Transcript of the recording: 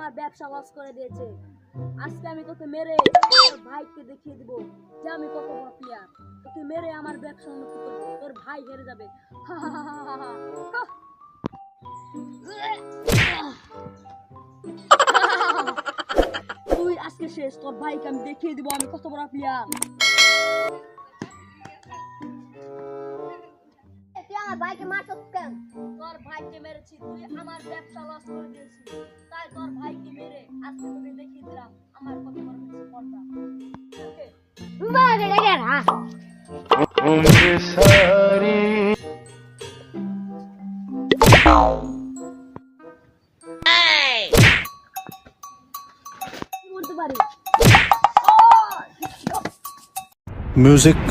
আমার ব্যবসা লস করে দিয়েছে। আজকে আমি তোকে মেরে তোর ভাইকে দেখিয়ে দিব যে আমি কত বড় প্লেয়ার। তোকে মেরে আমার ব্যবসা উন্নতি করবো, তোর ভাই হেরে যাবে। তুই আজকে শেষ, তোর ভাইকে আমি দেখিয়ে দিব আমি কত বড় প্লেয়ার। তুই আমার ভাইকে মারছস কেন? তোর ভাইকে মেরেছি, তুই আমার ব্যবসা লস করে দিয়েছিস, তাই তোর ভাইকে মেরে আজকে তোকে দেখিয়ে দিলাম আমার কত বড় স্পর্ধা। ওকে মারে রে না। বলতে পারি music